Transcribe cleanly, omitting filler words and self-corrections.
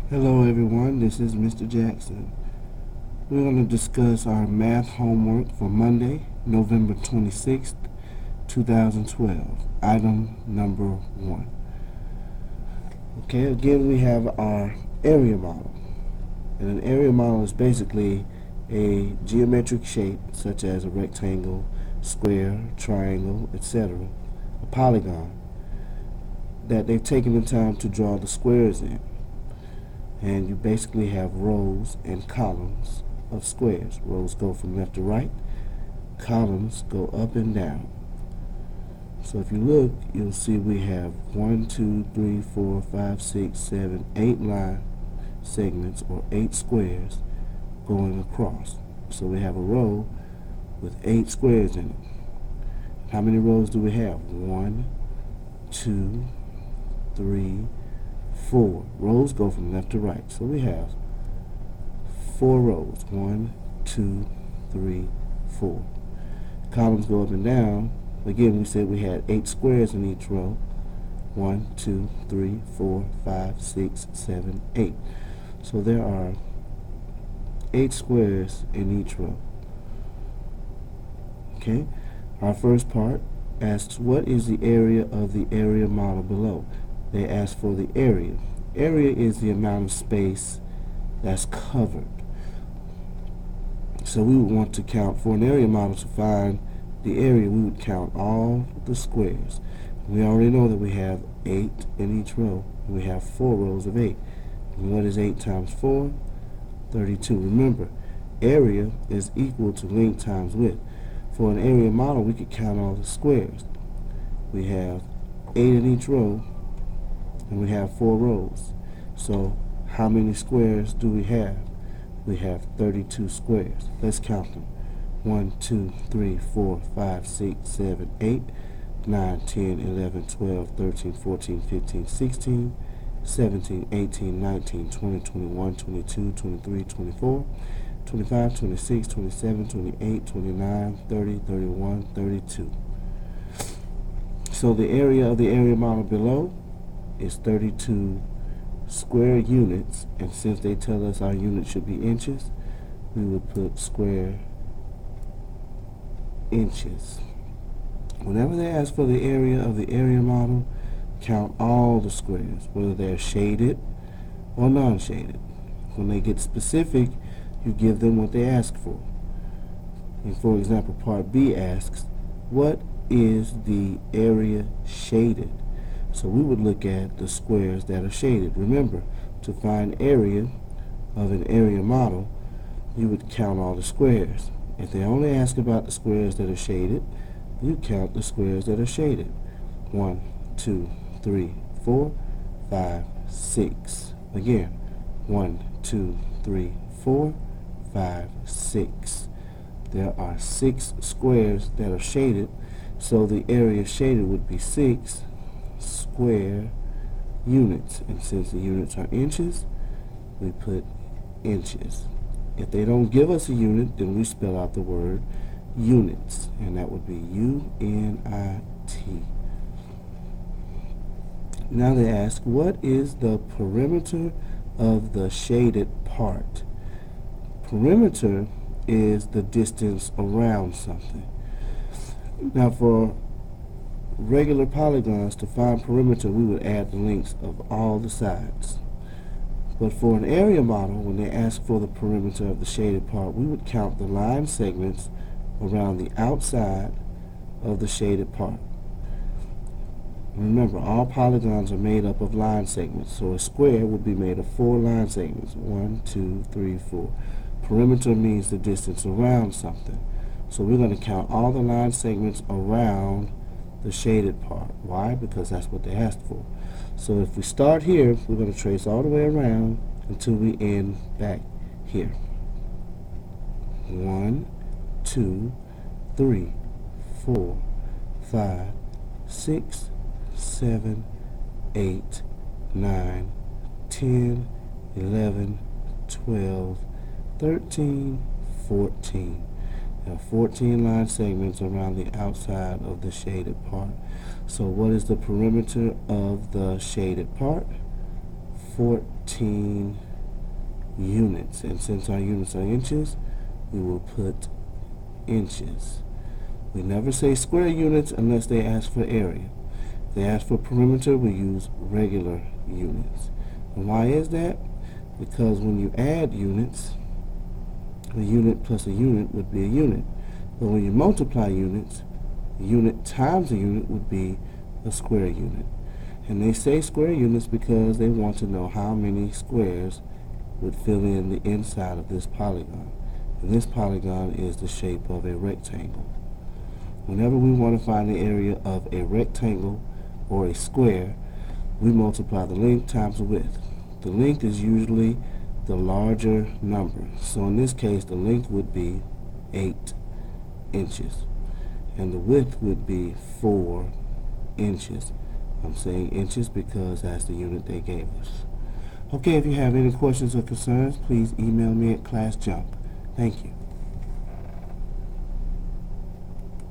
Hello everyone, this is Mr. Jackson. We're going to discuss our math homework for Monday, November 26th, 2012. Item number 1. Okay, again we have our area model. And an area model is basically a geometric shape such as a rectangle, square, triangle, etc., a polygon, that they've taken the time to draw the squares in. And you basically have rows and columns of squares. Rows go from left to right, columns go up and down. So if you look, you'll see we have 1, 2, 3, 4, 5, 6, 7, 8 line segments or 8 squares going across. So we have a row with 8 squares in it. How many rows do we have? 1, 2, 3, 4. Rows go from left to right. So we have 4 rows. 1, 2, 3, 4. Columns go up and down. Again, we said we had 8 squares in each row. 1, 2, 3, 4, 5, 6, 7, 8. So there are 8 squares in each row. Okay? Our first part asks, what is the area of the area model below? They ask for the area. Area is the amount of space that's covered. So we would want to count, for an area model to find the area, we would count all the squares. We already know that we have 8 in each row. We have 4 rows of 8. And what is 8 times 4? 32. Remember, area is equal to length times width. For an area model, we could count all the squares. We have 8 in each row, and we have 4 rows. So how many squares do we have? We have 32 squares. Let's count them. 1, 2, 3, 4, 5, 6, 7, 8, 9, 10, 11, 12, 13, 14, 15, 16, 17, 18, 19, 20, 21, 22, 23, 24, 25, 26, 27, 28, 29, 30, 31, 32. So the area of the area model below is 32 square units, and since they tell us our unit should be inches, we would put square inches. Whenever they ask for the area of the area model, count all the squares, whether they're shaded or non-shaded. When they get specific, you give them what they ask for. And for example, part B asks, what is the area shaded? So we would look at the squares that are shaded. Remember, to find area of an area model, you would count all the squares. If they only ask about the squares that are shaded, you count the squares that are shaded. 1, 2, 3, 4, 5, 6. Again, 1, 2, 3, 4, 5, 6. There are 6 squares that are shaded, so the area shaded would be 6 square units. And since the units are inches, we put inches. If they don't give us a unit, then we spell out the word units, and that would be U-N-I-T. Now they ask, what is the perimeter of the shaded part? Perimeter is the distance around something. Now for regular polygons, to find perimeter, we would add the lengths of all the sides. But for an area model, when they ask for the perimeter of the shaded part, we would count the line segments around the outside of the shaded part. Remember, all polygons are made up of line segments, so a square would be made of 4 line segments. 1, 2, 3, 4. Perimeter means the distance around something. So we're going to count all the line segments around the shaded part. Why? Because that's what they asked for. So if we start here, we're going to trace all the way around until we end back here. 1, 2, 3, 4, 5, 6, 7, 8, 9, 10, 11, 12, 13, 14. There are 14 line segments around the outside of the shaded part. So what is the perimeter of the shaded part? 14 units. And since our units are inches, we will put inches. We never say square units unless they ask for area. If they ask for perimeter, we use regular units. And why is that? Because when you add units, a unit plus a unit would be a unit. But when you multiply units, a unit times a unit would be a square unit. And they say square units because they want to know how many squares would fill in the inside of this polygon. And this polygon is the shape of a rectangle. Whenever we want to find the area of a rectangle or a square, we multiply the length times the width. The length is usually the larger number. So in this case, the length would be 8 inches. And the width would be 4 inches. I'm saying inches because that's the unit they gave us. Okay, if you have any questions or concerns, please email me at ClassJump. Thank you.